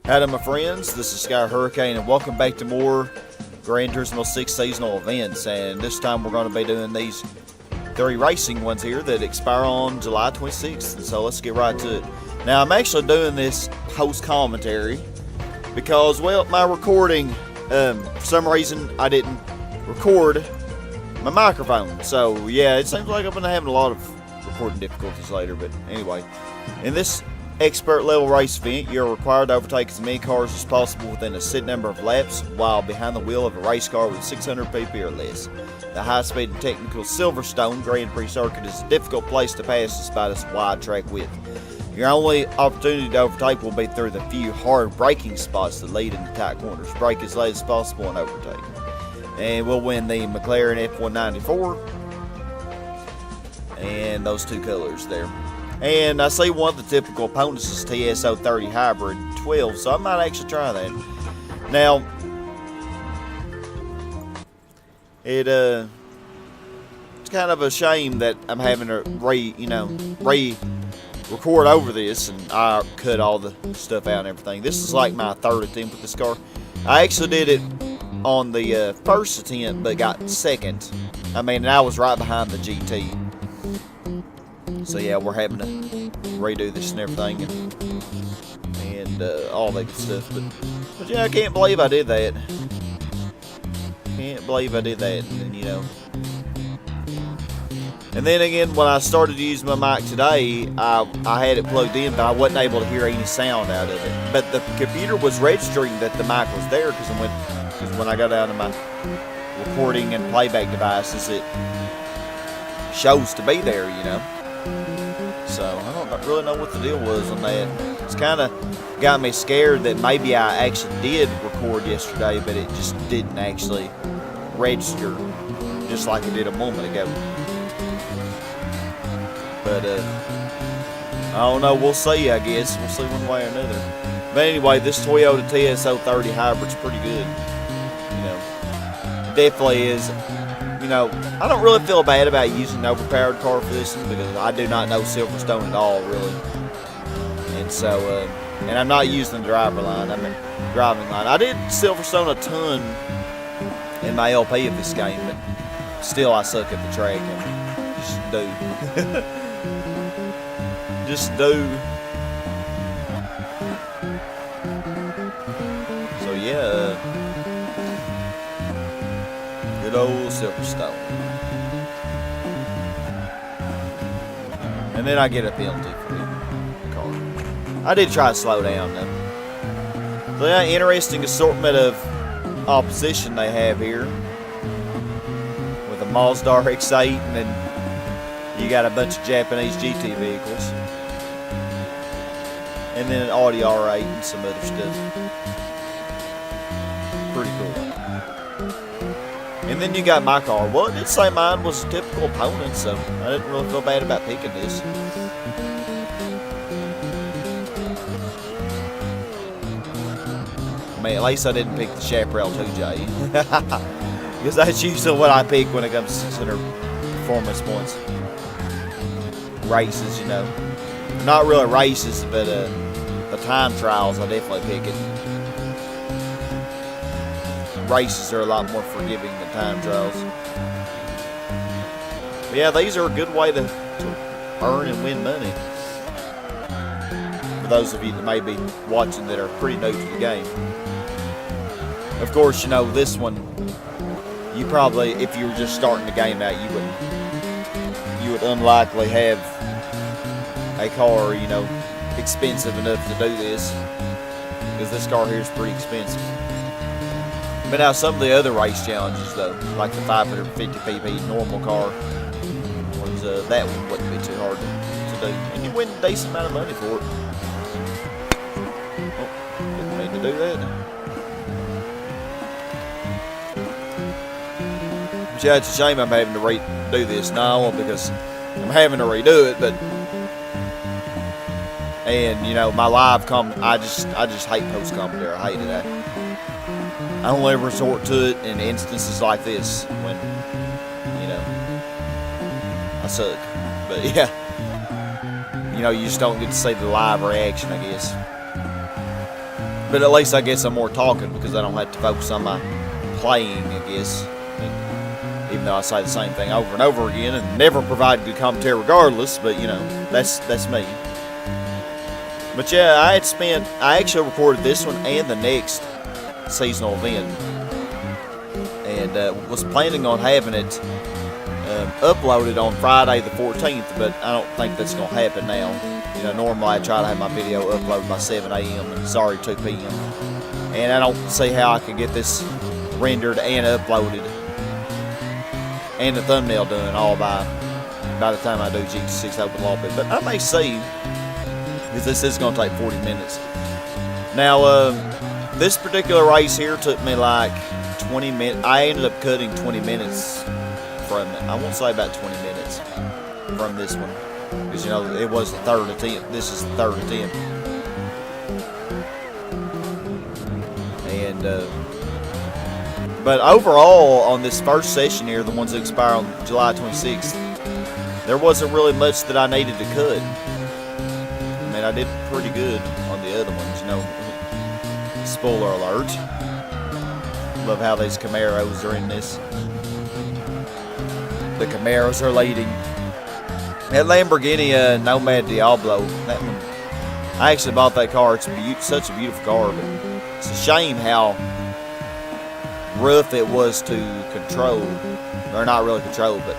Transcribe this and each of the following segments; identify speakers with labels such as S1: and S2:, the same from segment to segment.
S1: Howdy my friends, this is Sky Hurricane and welcome back to more Gran Turismo 6 seasonal events, and this time we're going to be doing these 3 racing ones here that expire on July 26th, so let's get right to it. Now I'm actually doing this post-commentary because, well, my recording, for some reason I didn't record my microphone, so yeah, it seems like I've been having a lot of recording difficulties later, but anyway, in this expert level race event, you're required to overtake as many cars as possible within a set number of laps while behind the wheel of a race car with 600 pp or less. The high-speed and technical Silverstone Grand Prix circuit is a difficult place to pass despite its wide track width. Your only opportunity to overtake will be through the few hard braking spots that lead into tight corners. Brake as late as possible and overtake. And we'll win the McLaren F194 and those 2 colors there. And I see one of the typical opponents is TS030 Hybrid 12, so I might actually try that. Now, it's kind of a shame that I'm having to re-record over this, and I cut all the stuff out and everything. This is like my 3rd attempt with this car. I actually did it on the first attempt, but got 2nd. I mean, I was right behind the GT. So yeah, we're having to redo this and everything, and all that good stuff. But yeah, I can't believe I did that. Can't believe I did that. And and then again, when I started to use my mic today, I had it plugged in, but I wasn't able to hear any sound out of it. But the computer was registering that the mic was there because when I got out of my recording and playback devices, it shows to be there, So I don't really know what the deal was on that. It's kind of got me scared that maybe I actually did record yesterday, but it just didn't actually register, just like it did a moment ago. But I don't know. We'll see. I guess we'll see one way or another. But anyway, this Toyota TS030 Hybrid's pretty good. Definitely is. I don't really feel bad about using an overpowered car for this one because I do not know Silverstone at all, really. And so, and I'm not using the driving line. I did Silverstone a ton in my LP of this game, but still I suck at the track. And just do. Just do. So yeah. Good old Silverstone. And then I get a penalty for the car. I did try to slow down though. So yeah, interesting assortment of opposition they have here. With a Mazda RX-8 and then you got a bunch of Japanese GT vehicles. And then an Audi R8 and some other stuff. Pretty cool. And then you got my car. Well, it did say mine was a typical opponent, so I didn't really feel bad about picking this. I mean, at least I didn't pick the Chaparral 2J. Because that's usually what I pick when it comes to 600 performance points. Races, Not really races, but the time trials, I definitely pick it. Races are a lot more forgiving than time trials. But yeah, these are a good way to earn and win money. For those of you that may be watching that are pretty new to the game. Of course, this one, you probably, if you were just starting the game out, you would unlikely have a car, expensive enough to do this. Because this car here is pretty expensive. But now some of the other race challenges though, like the 550 pp normal car, that one wouldn't be too hard to do. And you win a decent amount of money for it. Oh, didn't mean to do that. But yeah, it's a shame I'm having to redo this now because I'm having to redo it, but my live comment, I just hate post commentary. I hate it. I only resort to it in instances like this when, I suck. But yeah, you just don't get to see the live reaction, I guess. But at least I guess I'm more talking because I don't have to focus on my playing, I guess. Even though I say the same thing over and over again and never provide good commentary regardless, but you know, that's me. But yeah, I actually recorded this one and the next seasonal event, and was planning on having it uploaded on Friday the 14th, but I don't think that's going to happen now. You know, normally I try to have my video uploaded by 7 a.m. and sorry, 2 p.m. And I don't see how I can get this rendered and uploaded and the thumbnail done all by the time I do GT6 Open Law Bit. But I may see, because this is going to take 40 minutes. Now, this particular race here took me like 20 minutes. I ended up cutting 20 minutes from it. I won't say about 20 minutes from this one, because you know it was the third attempt. This is the third attempt, and but overall on this first session here, the ones that expire on July 26th, there wasn't really much that I needed to cut. I mean, I did pretty good on the other ones, you know. Spoiler alert. Love how these Camaros are in this. The Camaros are leading. That Lamborghini Nomad Diablo, that one, I actually bought that car. It's such a beautiful car, but it's a shame how rough it was to control. Or not really control, but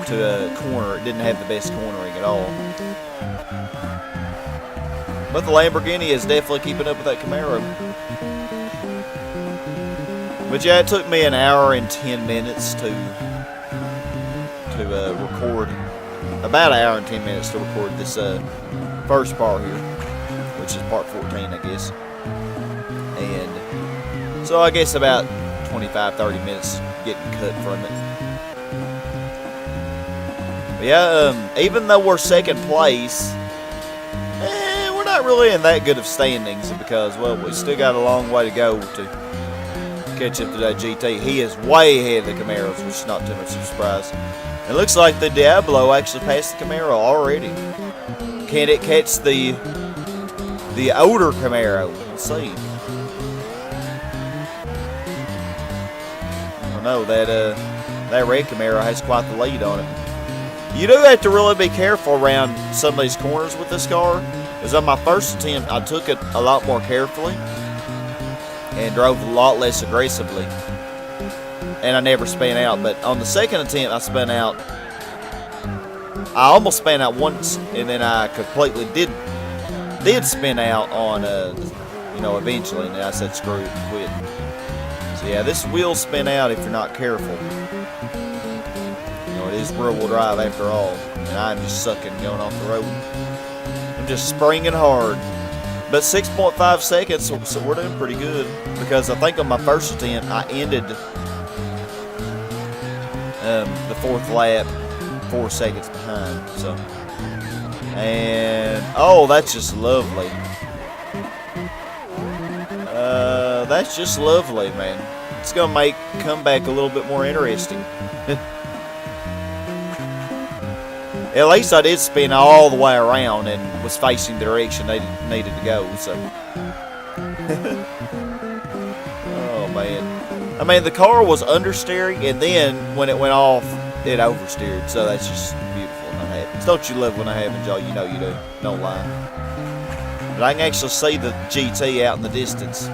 S1: to corner. It didn't have the best cornering at all. But the Lamborghini is definitely keeping up with that Camaro. But yeah, it took me an hour and 10 minutes to record. About an hour and 10 minutes to record this first part here, which is part 14, I guess. And so I guess about 25-30 minutes getting cut from it. But yeah, even though we're second place, we're not really in that good of standings because, well, we still got a long way to go to catch up to that GT. He is way ahead of the Camaros, which is not too much of a surprise. It looks like the Diablo actually passed the Camaro already. Can it catch the older Camaro? Let's see. I know that red Camaro has quite the lead on it. You do have to really be careful around some of these corners with this car, because on my first attempt I took it a lot more carefully and drove a lot less aggressively, and I never spun out. But on the second attempt I spun out. I almost spun out once, and then I completely did spin out on you know, eventually, and then I said screw it and quit. So yeah, this will spin out if you're not careful. You know, it is rear-wheel drive after all, and I'm just sucking going off the road. I'm just springing hard. But 6.5 seconds, so we're doing pretty good, because I think on my first attempt I ended the fourth lap 4 seconds behind. So, and oh, that's just lovely. That's just lovely, man. It's gonna make comeback a little bit more interesting. At least I did spin all the way around and was facing the direction they needed to go. So, oh man, I mean the car was understeering, and then when it went off, it oversteered. So that's just beautiful when that happens. Don't you love when that happens, y'all? You know you do. Don't lie. But I can actually see the GT out in the distance,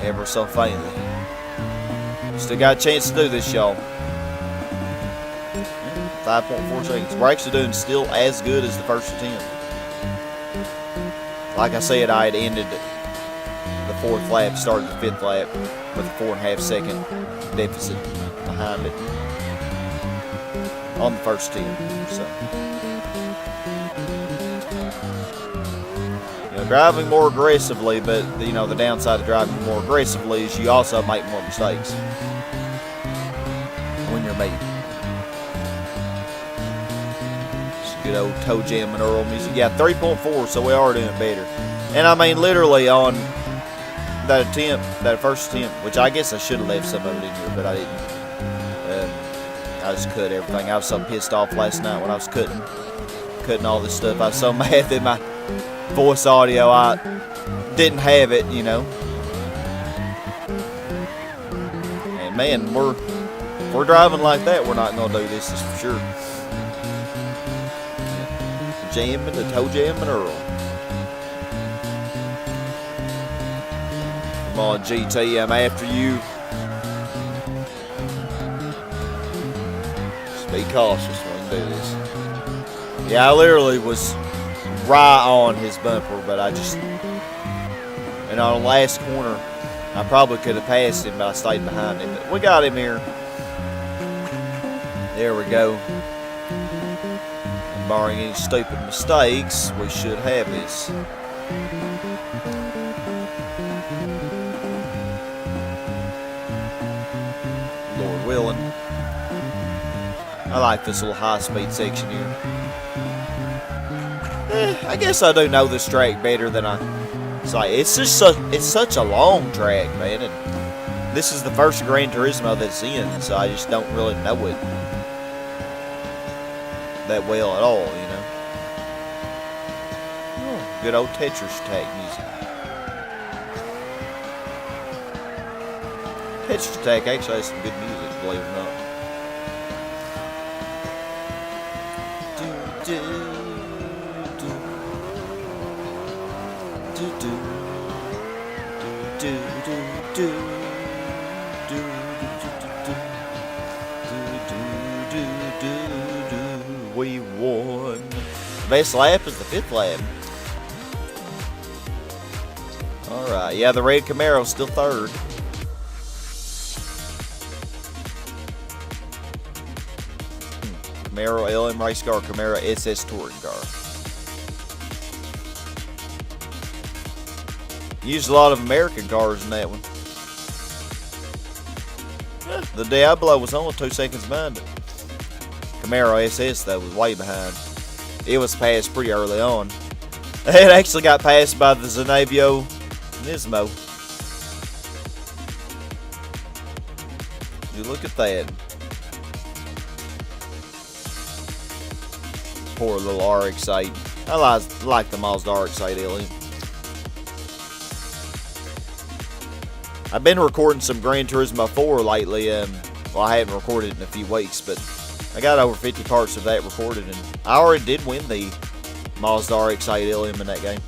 S1: ever so faintly. Still got a chance to do this, y'all. 5.4 seconds. We're actually doing still as good as the first attempt. Like I said, I had ended the fourth lap, started the fifth lap with a 4.5 second deficit behind it on the first attempt. So, you know, driving more aggressively, but you know the downside of driving more aggressively is you also make more mistakes when you're me. Good old toe jam and Earl music. Yeah, 3.4, so we are doing better. And I mean, literally on that attempt, that first attempt, which I guess I should have left some of it in here, but I didn't. I just cut everything. I was so pissed off last night when I was cutting all this stuff. I was so mad that voice audio. I didn't have it, you know. And man, if we're driving like that, we're not gonna do this, is for sure. Jamming the toe jam and Earl. Come on, GT, I'm after you. Just be cautious when you do this. Yeah, I literally was right on his bumper, but and on the last corner, I probably could have passed him, but I stayed behind him. But we got him here. There we go. And barring any stupid mistakes, we should have this. Lord willing. I like this little high-speed section here. I guess I do know this track better than it's such a long track, man, and this is the first Gran Turismo that's in, so I just don't really know it that well at all, you know. Oh, good old Tetris Attack music. Tetris Attack actually has some good music, believe it or not. We won. Best lap is the 5th lap. Alright, yeah, the red Camaro's still 3rd. Camaro LM race car, Camaro SS touring car. Used a lot of American cars in that one. The Diablo was only 2 seconds behind it. Camaro SS, though, was way behind. It was passed pretty early on. It actually got passed by the Zanavio Nismo. You look at that. Poor little RX-8. I like the Mazda RX-8 LM. I've been recording some Gran Turismo 4 lately. Well, I haven't recorded it in a few weeks, but I got over 50 parts of that recorded, and I already did win the Mazda RX-8 LM in that game.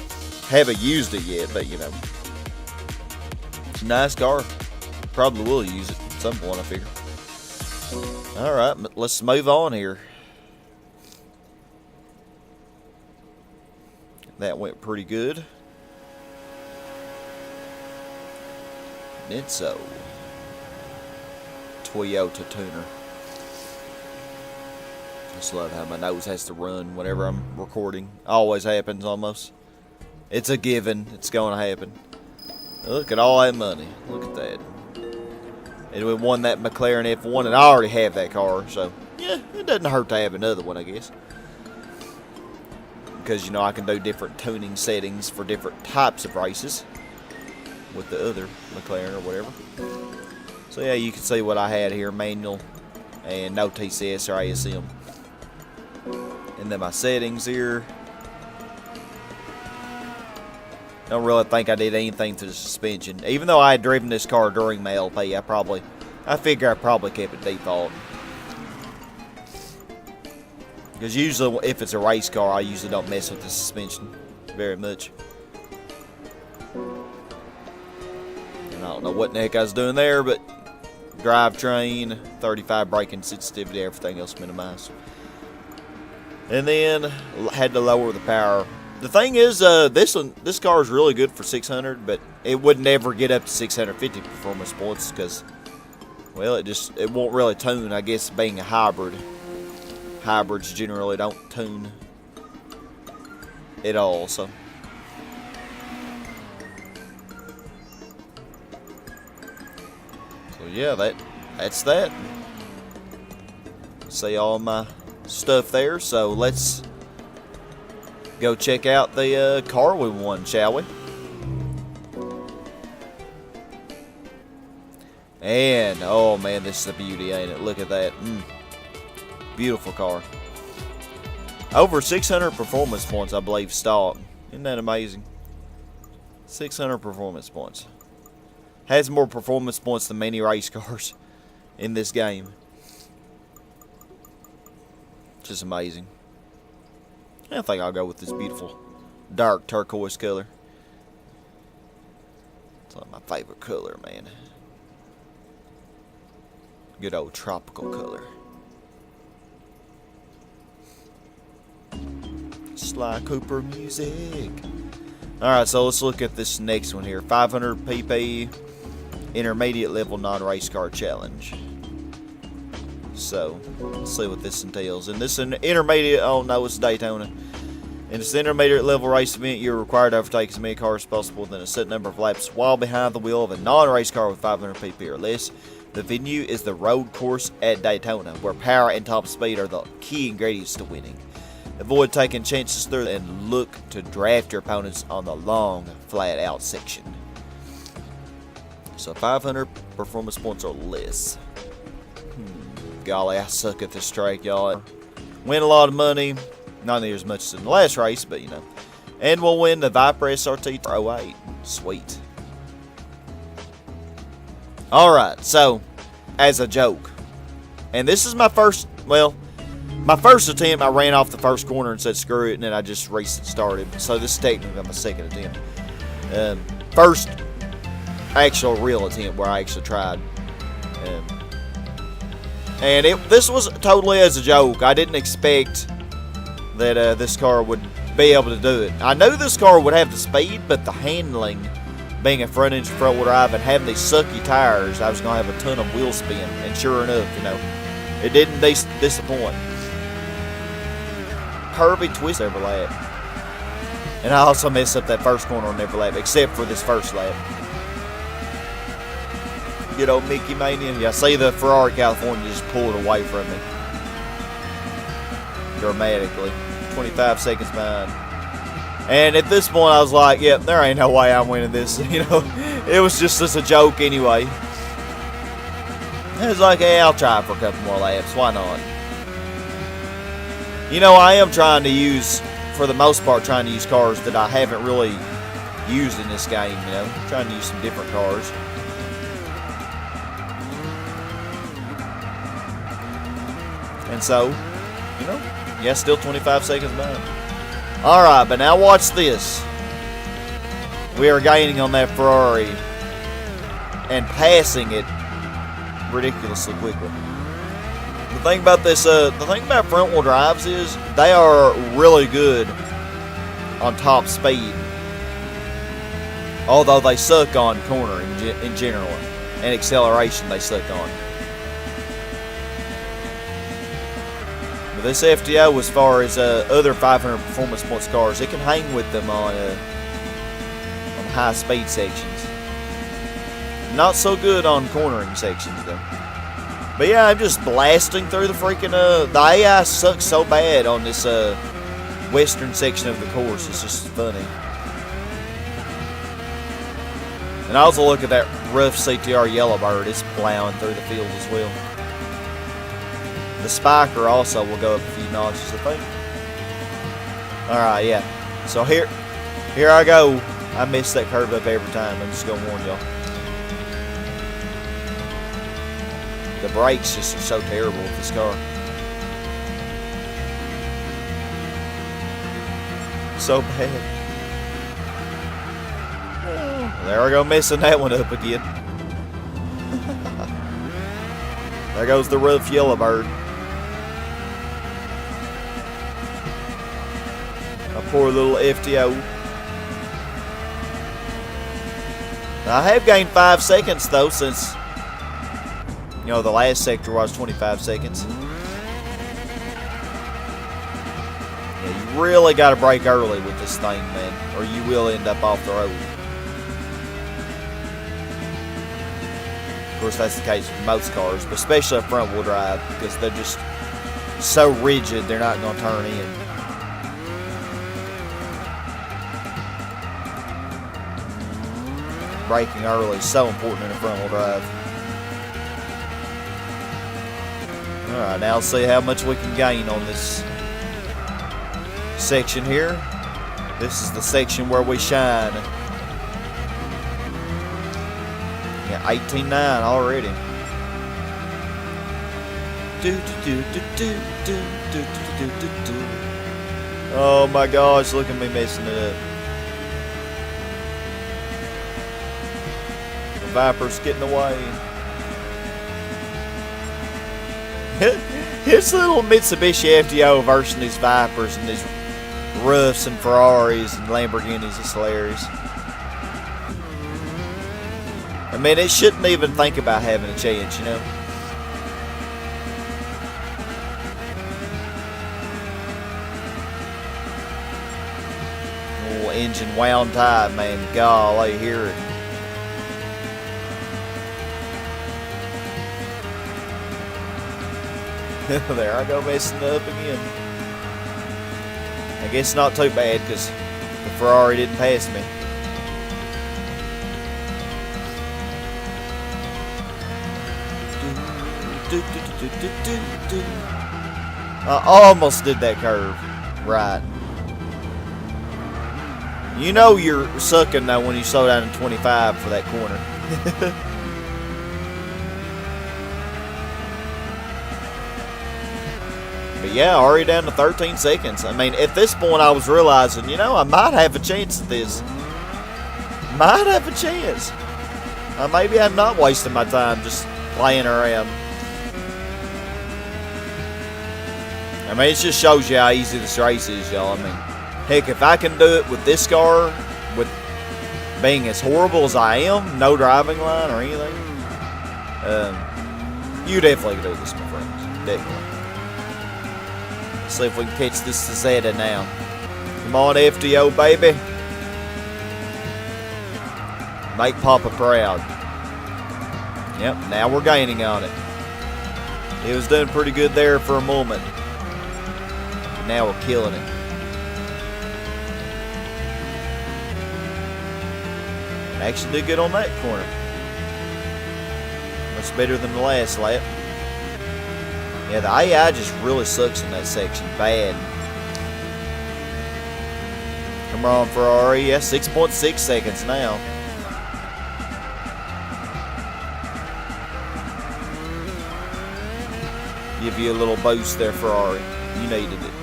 S1: Haven't used it yet, but you know, it's a nice car. Probably will use it at some point, I figure. Alright, let's move on here. That went pretty good. Nitso. Toyota tuner. Just love how my nose has to run whenever I'm recording. Always happens almost. It's a given. It's going to happen. Look at all that money. Look at that. And we won that McLaren F1, and I already have that car, so yeah, it doesn't hurt to have another one, I guess. Because, you know, I can do different tuning settings for different types of races with the other McLaren or whatever. So yeah, you can see what I had here, manual and no TCS or ASM. And then my settings here. Don't really think I did anything to the suspension. Even though I had driven this car during my LP, I figure I probably kept it default. Because usually if it's a race car, I usually don't mess with the suspension very much. And I don't know what the heck I was doing there, but drivetrain, 35 braking sensitivity, everything else minimized. And then had to lower the power. The thing is, this car is really good for 600, but it would never get up to 650 performance points because, well, it won't really tune. I guess being a hybrid, hybrids generally don't tune at all. So yeah, that's that. See all my stuff there. So let's go check out the car we won, shall we? And, oh man, this is a beauty, ain't it? Look at that. Beautiful car. Over 600 performance points, I believe, stock. Isn't that amazing? 600 performance points. Has more performance points than many race cars in this game. Just amazing. I think I'll go with this beautiful dark turquoise color. It's like my favorite color, man. Good old tropical color. Sly Cooper music. Alright, so let's look at this next one here. 500 pp intermediate level non-race car challenge. So, let's see what this entails. And this is an intermediate, oh no, it's Daytona. In this intermediate level race event, you're required to overtake as many cars as possible within a set number of laps while behind the wheel of a non-race car with 500 pp or less. The venue is the road course at Daytona, where power and top speed are the key ingredients to winning. Avoid taking chances through and look to draft your opponents on the long, flat-out section. So 500 performance points or less. Golly, I suck at this track, y'all. Win a lot of money. Not near as much as in the last race, but you know. And we'll win the Viper SRT 08. Sweet. Alright, so, as a joke. And this is my first, well, my first attempt, I ran off the first corner and said screw it, and then I just restarted. So this is technically my second attempt. First actual real attempt where I actually tried. And this was totally as a joke. I didn't expect that this car would be able to do it. I knew this car would have the speed, but the handling, being a front-engine front-wheel drive and having these sucky tires, I was going to have a ton of wheel spin. And sure enough, you know, it didn't disappoint. Curvy twist every lap. And I also messed up that first corner on every lap, except for this first lap. Good old Mickey Mania. Yeah, I see the Ferrari California just pulled away from me. Dramatically. 25 seconds behind. And at this point, I was like, yep, there ain't no way I'm winning this. You know, it was just as a joke anyway. I was like, hey, I'll try for a couple more laps. Why not? You know, I am trying to use, for the most part, trying to use cars that I haven't really used in this game, you know. I'm trying to use some different cars. And so, you know, yeah, still 25 seconds behind. Alright, but now watch this. We are gaining on that Ferrari and passing it ridiculously quickly. The thing about this, the thing about front-wheel drives is they are really good on top speed. Although they suck on cornering in general. And acceleration they suck on. But this FTO, as far as other 500 performance points cars, it can hang with them on high speed sections. Not so good on cornering sections though. But yeah, I'm just blasting through the freaking the AI sucks so bad on this western section of the course. It's just funny. And also look at that rough CTR Yellowbird. It's plowing through the field as well. The Spiker also will go up a few notches, I think. Alright, yeah. So here I go. I miss that curve up every time. I'm just going to warn y'all. The brakes just are so terrible with this car. So bad. There I go, messing that one up again. There goes the rough Yellowbird. A poor little FTO. I have gained 5 seconds though since, you know, the last sector was 25 seconds. Yeah, you really got to brake early with this thing, man, or you will end up off the road. Of course, that's the case with most cars, but especially a front-wheel drive, because they're just so rigid, they're not going to turn in. Braking early is so important in a front-wheel drive. Alright, now let's see how much we can gain on this section here. This is the section where we shine. Yeah, 18.9 already. Oh my gosh, look at me messing it up. The Viper's getting away. His little Mitsubishi FDO version, these Vipers and these Ruffs and Ferraris and Lamborghinis, is hilarious. I mean, it shouldn't even think about having a chance, you know? Oh, engine wound tight, man. Golly, hear it. There I go messing up again. I guess not too bad because the Ferrari didn't pass me. I almost did that curve right. You know you're sucking now when you slow down to 25 for that corner. But yeah, already down to 13 seconds. I mean, at this point I was realizing, you know, I might have a chance at this. Might have a chance. Maybe I'm not wasting my time just playing around. I mean, it just shows you how easy this race is, y'all. I mean, heck, if I can do it with this car, with being as horrible as I am, no driving line or anything, you definitely can do this, my friends. Definitely. Let's see if we can catch this Zeta now. Come on, FDO, baby. Make Papa proud. Yep, now we're gaining on it. It was doing pretty good there for a moment. But now we're killing it. Actually did good on that corner. Much better than the last lap. Yeah, the AI just really sucks in that section. Bad. Come on, Ferrari. Yeah, 6.6 seconds now. Give you a little boost there, Ferrari. You needed it.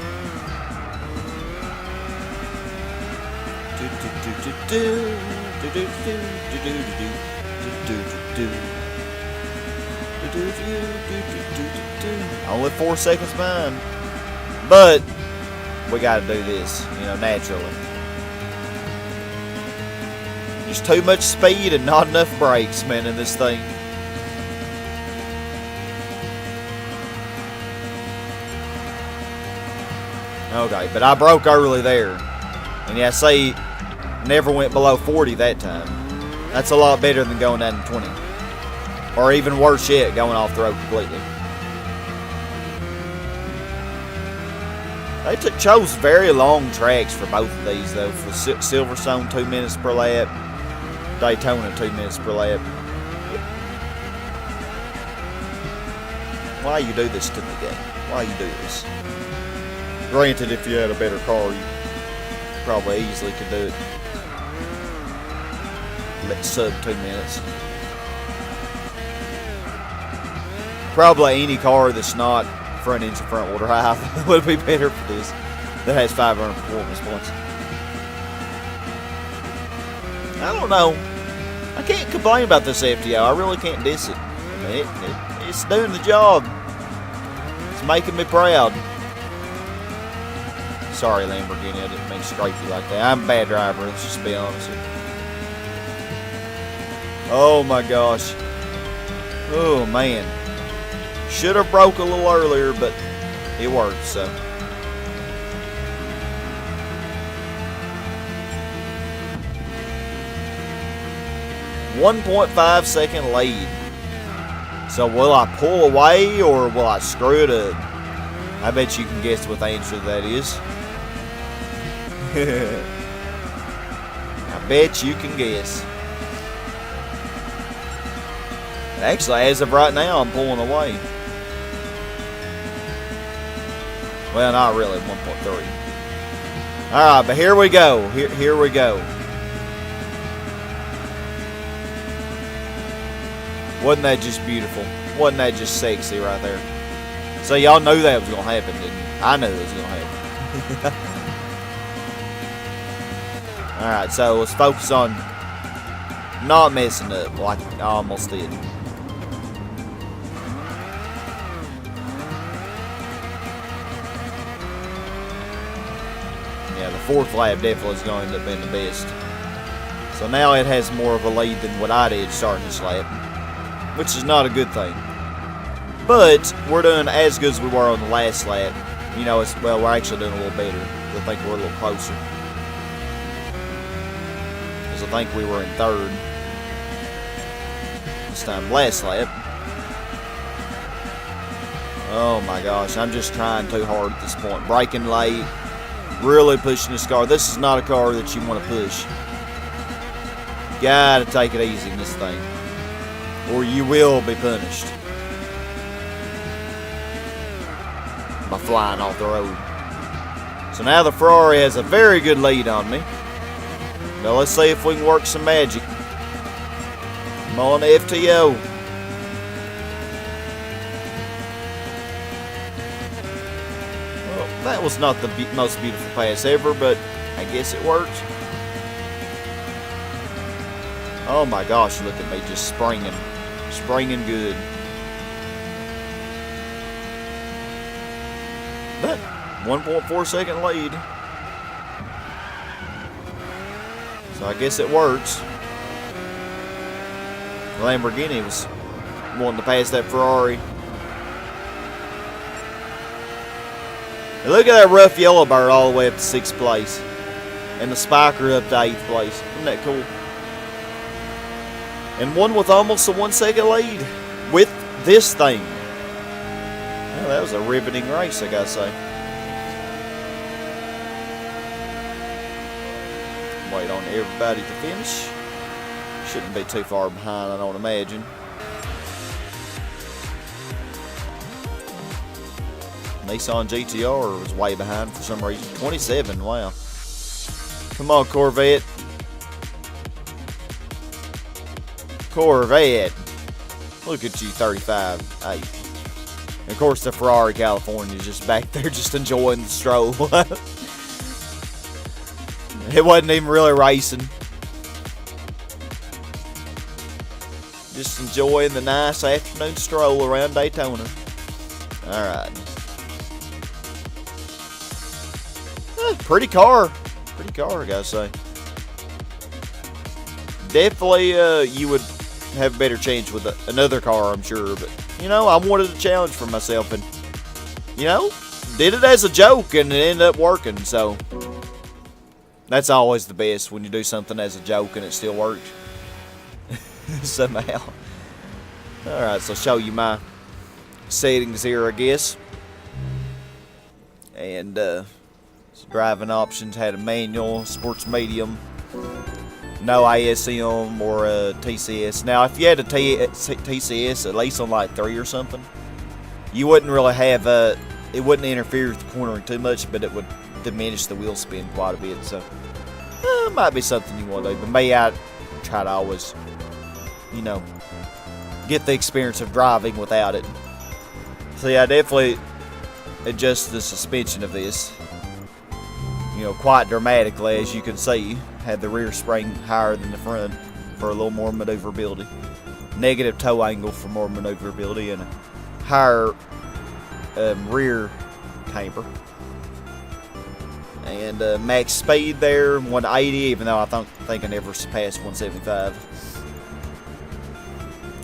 S1: Only 4 seconds behind. But we got to do this, you know, naturally. There's too much speed and not enough brakes, man, in this thing. Okay, but I broke early there. And yeah, say never went below 40 that time. That's a lot better than going down to 20. Or even worse yet, going off the road completely. They chose very long tracks for both of these, though. For Silverstone, 2 minutes per lap. Daytona, 2 minutes per lap. Why you do this to me, game? Why you do this? Granted, if you had a better car, you probably easily could do it. Let's sub 2 minutes. Probably any car that's not front engine, front wheel drive would be better for this. That has 500 performance points. I don't know. I can't complain about this FTO. I really can't diss it. I mean, it's doing the job. It's making me proud. Sorry, Lamborghini, I didn't mean to scrape you like that. I'm a bad driver, let's just be honest here. Oh my gosh. Oh man. Should have broke a little earlier, but it worked, so. .5-second lead. So will I pull away or will I screw it up? I bet you can guess what the answer to that is. I bet you can guess. Actually, as of right now, I'm pulling away. Well, not really, 1.3. Alright, but here we go. Here we go. Wasn't that just beautiful? Wasn't that just sexy right there? So y'all knew that was going to happen, didn't you? I knew it was going to happen. Alright, so let's focus on not messing up like I almost did. Yeah, the fourth lap definitely is going to end up being the best. So now it has more of a lead than what I did starting this lap, which is not a good thing. But we're doing as good as we were on the last lap. You know, well, we're actually doing a little better. I think we're a little closer. Because I think we were in third this time last lap. Oh my gosh, I'm just trying too hard at this point. Braking late, really pushing this car. This is not a car that you want to push. Gotta take it easy in this thing, or you will be punished by flying off the road. So now the Ferrari has a very good lead on me. Now let's see if we can work some magic. Come on, FTO. Well, that was not the most beautiful pass ever, but I guess it worked. Oh my gosh, look at me just springing. Springing good. But 1.4 second lead. So I guess it works. Lamborghini was wanting to pass that Ferrari. And look at that rough yellow bird all the way up to 6th place. And the Spiker up to 8th place. Isn't that cool? And one with almost a 1 second lead with this thing. Well, that was a riveting race, I gotta say. Wait on everybody to finish. Shouldn't be too far behind, I don't imagine. Nissan GTR was way behind for some reason. 27, wow. Come on, Corvette. Corvette. Look at you, 35. Hey. And of course, the Ferrari California is just back there just enjoying the stroll. It wasn't even really racing. Just enjoying the nice afternoon stroll around Daytona. Alright. Pretty car. Pretty car, I gotta say. Definitely, you would have a better chance with another car, I'm sure. But, you know, I wanted a challenge for myself. And, you know, did it as a joke and it ended up working. So, that's always the best when you do something as a joke and it still works. Somehow. Alright, so I'll show you my settings here, I guess. And, driving options had a manual, sports medium, no ASM or a TCS. Now, if you had a TCS, at least on like 3 or something, you wouldn't really have it wouldn't interfere with the cornering too much, but it would diminish the wheel spin quite a bit. So, it might be something you want to do. But me, I try to always, you know, get the experience of driving without it. So yeah, I definitely adjust the suspension of this, you know, quite dramatically, as you can see. Had the rear spring higher than the front for a little more maneuverability. Negative toe angle for more maneuverability, and a higher rear camber. And max speed there, 180, even though I think I never surpassed 175.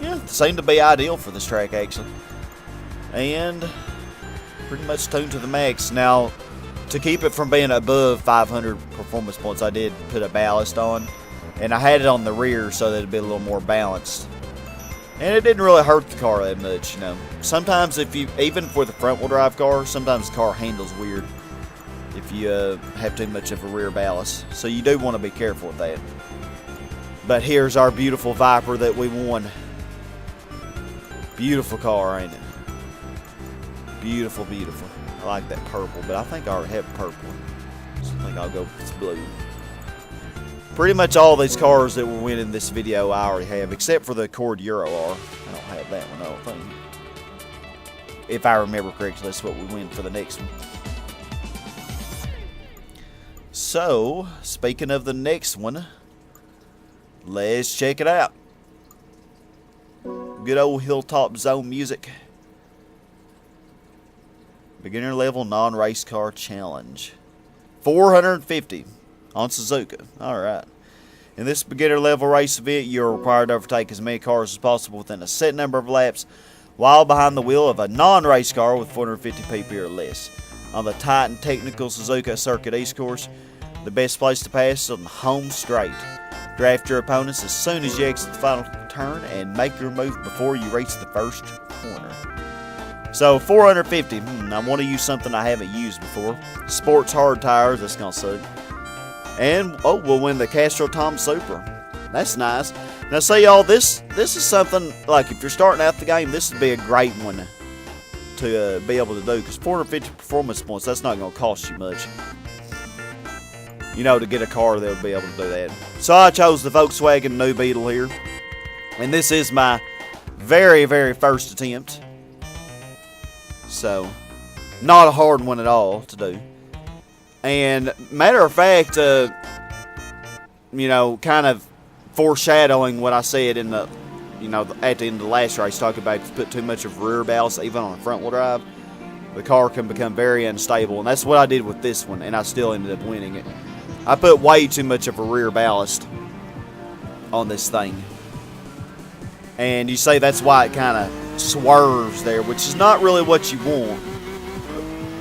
S1: Yeah, seemed to be ideal for this track, actually. And pretty much tuned to the max. Now, to keep it from being above 500 performance points, I did put a ballast on. And I had it on the rear so that it'd be a little more balanced. And it didn't really hurt the car that much, you know. Sometimes if you, even for the front wheel drive car, sometimes the car handles weird if you have too much of a rear ballast. So you do want to be careful with that. But here's our beautiful Viper that we won. Beautiful car, ain't it? Beautiful, beautiful. I like that purple, but I think I already have purple. I think I'll go with blue. Pretty much all these cars that we're winning this video I already have, except for the Accord Euro R. I don't have that one, I don't think. If I remember correctly, that's what we win for the next one. So, speaking of the next one, let's check it out. Good old Hilltop Zone music. Beginner level non-race car challenge. 450 on Suzuka. Alright. In this beginner level race event, you are required to overtake as many cars as possible within a set number of laps while behind the wheel of a non-race car with 450 pp or less. On the tight and technical Suzuka Circuit East course, the best place to pass is on the home straight. Draft your opponents as soon as you exit the final turn and make your move before you reach the first corner. So 450, I want to use something I haven't used before. Sports hard tires, that's going to suck. And, oh, we'll win the Castro Tom Supra. That's nice. Now see y'all, this is something, like if you're starting out the game, this would be a great one to be able to do. Because 450 performance points, that's not going to cost you much. You know, to get a car that would be able to do that. So I chose the Volkswagen new Beetle here. And this is my very, very first attempt. So, not a hard one at all to do. And, matter of fact, you know, kind of foreshadowing what I said in the, you know, at the end of the last race, talking about if you put too much of rear ballast, even on a front wheel drive, the car can become very unstable. And that's what I did with this one, and I still ended up winning it. I put way too much of a rear ballast on this thing. And you say that's why it kind of swerves there, which is not really what you want.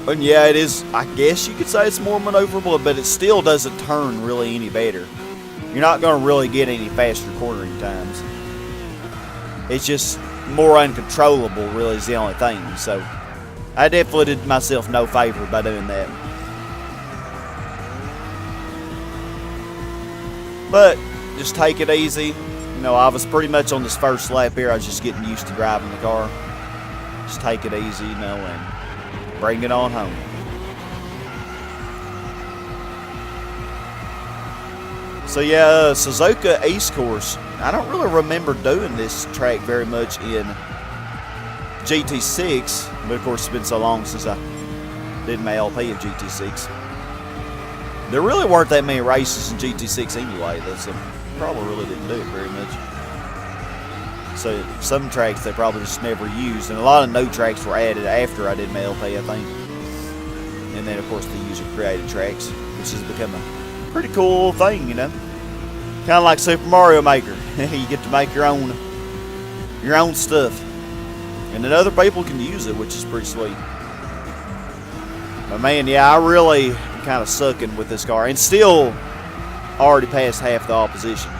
S1: And yeah, it is, I guess you could say it's more maneuverable, but it still doesn't turn really any better. You're not going to really get any faster cornering times. It's just more uncontrollable, really, is the only thing. So, I definitely did myself no favor by doing that. But, just take it easy. You know, I was pretty much on this first lap here. I was just getting used to driving the car. Just take it easy, you know, and bring it on home. So yeah, Suzuka East Course. I don't really remember doing this track very much in GT6, but of course it's been so long since I did my LP of GT6. There really weren't that many races in GT6 anyway, though, so probably really didn't do it very much. So some tracks they probably just never used, and a lot of no tracks were added after I did my LP, I think. And then of course the user created tracks, which has become a pretty cool thing, you know. Kind of like Super Mario Maker. You get to make your own stuff, and then other people can use it, which is pretty sweet. But man, yeah, I really kind of sucking with this car, and still already passed half the opposition.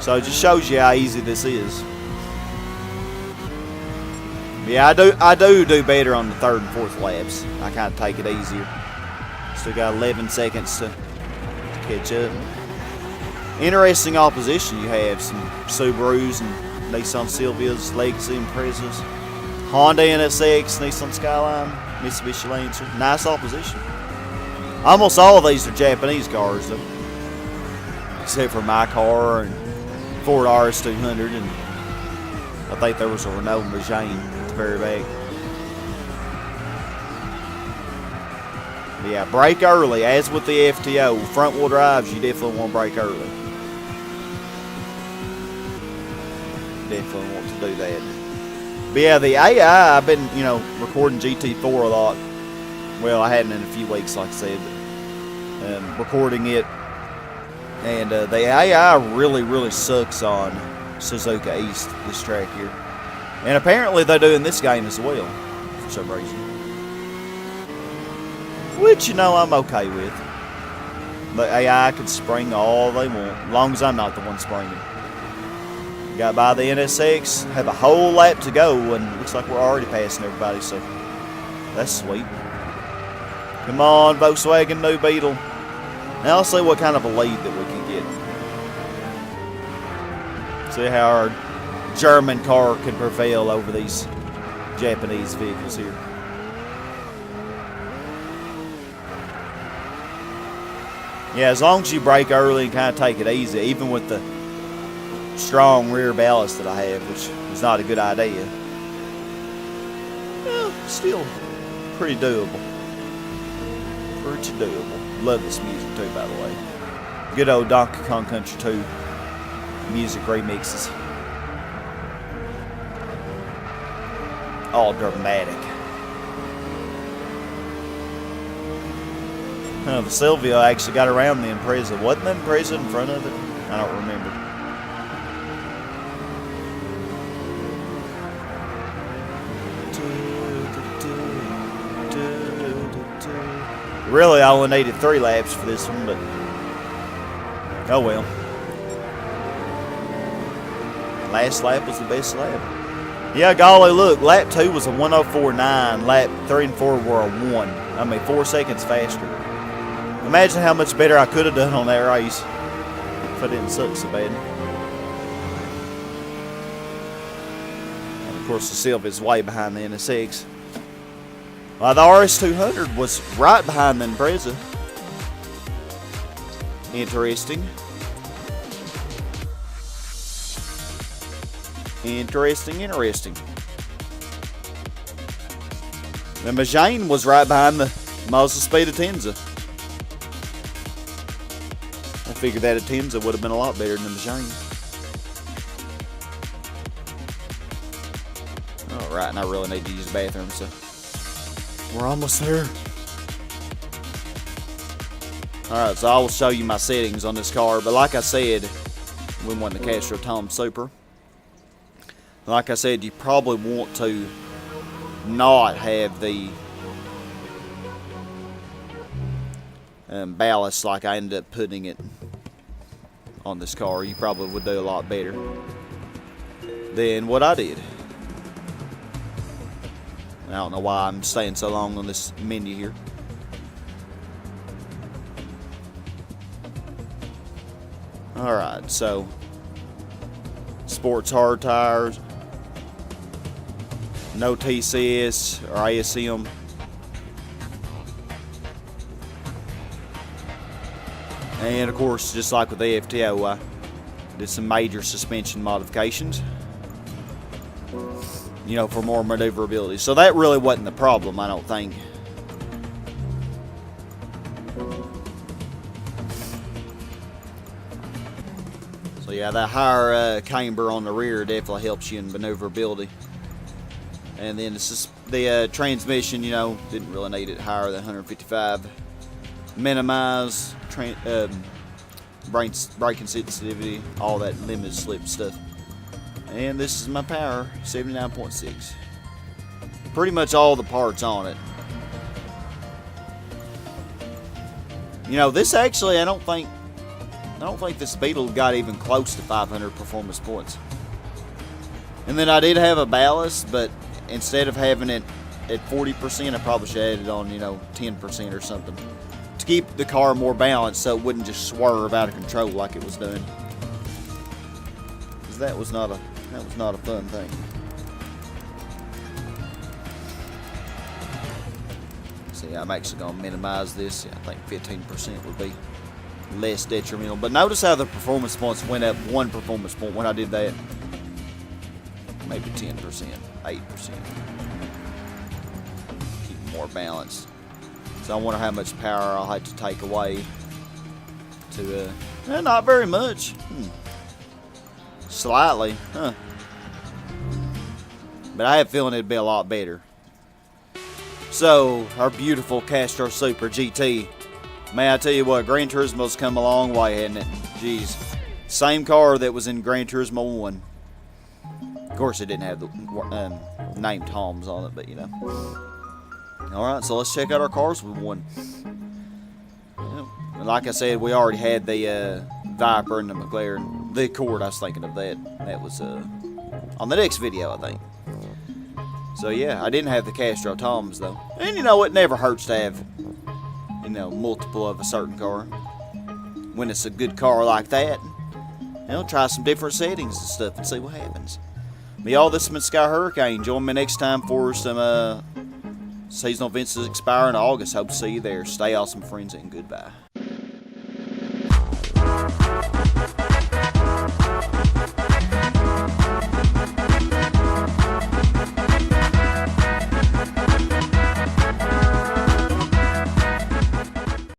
S1: So it just shows you how easy this is. Yeah, I do better on the third and fourth laps. I kind of take it easier. Still got 11 seconds to catch up. Interesting opposition you have. Some Subarus and Nissan Silvias, Legacy Imprezas, Honda NSX, Nissan Skyline, Mitsubishi Lancer. Nice opposition. Almost all of these are Japanese cars, though. Except for my car and Ford RS200, and I think there was a Renault Megane at the very back. Yeah, brake early, as with the FTO. Front wheel drives, you definitely want to brake early. Definitely want to do that. But yeah, the AI, I've been, you know, recording GT4 a lot. Well, I hadn't in a few weeks, like I said, but recording it. And the AI really sucks on Suzuka East, this track here. And apparently they do in this game as well, for some reason. Which, you know, I'm okay with. The AI can spring all they want, as long as I'm not the one springing. Got by the NSX, have a whole lap to go, and looks like we're already passing everybody, so that's sweet. Come on, Volkswagen new Beetle. Now let's see what kind of a lead that we can get. See how our German car can prevail over these Japanese vehicles here. Yeah, as long as you brake early and kind of take it easy, even with the strong rear ballast that I have, which is not a good idea. Well, still pretty doable. Pretty doable. Love this music too, by the way. Good old Donkey Kong Country 2 music remixes. All dramatic. The Silvia actually got around the Impreza. Wasn't the Impreza in front of it? I don't remember. Really, I only needed 3 laps for this one, but oh well. Last lap was the best lap. Yeah, golly, look, lap 2 was a 1:04.9. Lap 3 and 4 were a 1. I mean, 4 seconds faster. Imagine how much better I could have done on that race if I didn't suck so bad. And of course, the Silvia's way behind the NSX. Well, the RS200 was right behind the Impreza. Interesting. Interesting. The Majane was right behind the Mazda Speed Atenza. I figured that Atenza would have been a lot better than the Majane. Alright, and I really need to use the bathroom, so we're almost there. Alright, so I will show you my settings on this car, but like I said, we won the Castro Tom Super. Like I said, you probably want to not have the ballast like I ended up putting it on this car. You probably would do a lot better than what I did. I don't know why I'm staying so long on this menu here. Alright, so sports hard tires, no TCS or ASM. And of course, just like with the FTO, I did some major suspension modifications, you know, for more maneuverability. So that really wasn't the problem, I don't think. So yeah, that higher camber on the rear definitely helps you in maneuverability. And then the transmission, you know, didn't really need it higher than 155. Minimize braking sensitivity, all that limited slip stuff. And this is my power, 79.6. Pretty much all the parts on it. You know, this actually, I don't think this Beetle got even close to 500 performance points. And then I did have a ballast, but instead of having it at 40%, I probably should have added on, you know, 10% or something, to keep the car more balanced so it wouldn't just swerve out of control like it was doing. Because that was not a fun thing. See, I'm actually going to minimize this. I think 15% would be less detrimental. But notice how the performance points went up 1 performance point when I did that. Maybe 10%, 8%. Keep more balanced. So I wonder how much power I'll have to take away to, not very much. Slightly, huh. But I have a feeling it'd be a lot better. So, our beautiful Castro Super GT. May I tell you what, Gran Turismo's come a long way, hasn't it? Jeez. Same car that was in Gran Turismo 1. Of course, it didn't have the name Toms on it, but you know. Alright, so let's check out our cars we won. And like I said, we already had the Viper and the McLaren. The Accord, I was thinking of that. That was on the next video, I think. So yeah, I didn't have the Castro Toms though. And you know, it never hurts to have, you know, multiple of a certain car. When it's a good car like that, you know, try some different settings and stuff and see what happens. But y'all, this has been Sky Hurricane. Join me next time for some seasonal events that expire in August. Hope to see you there. Stay awesome, friends, and goodbye.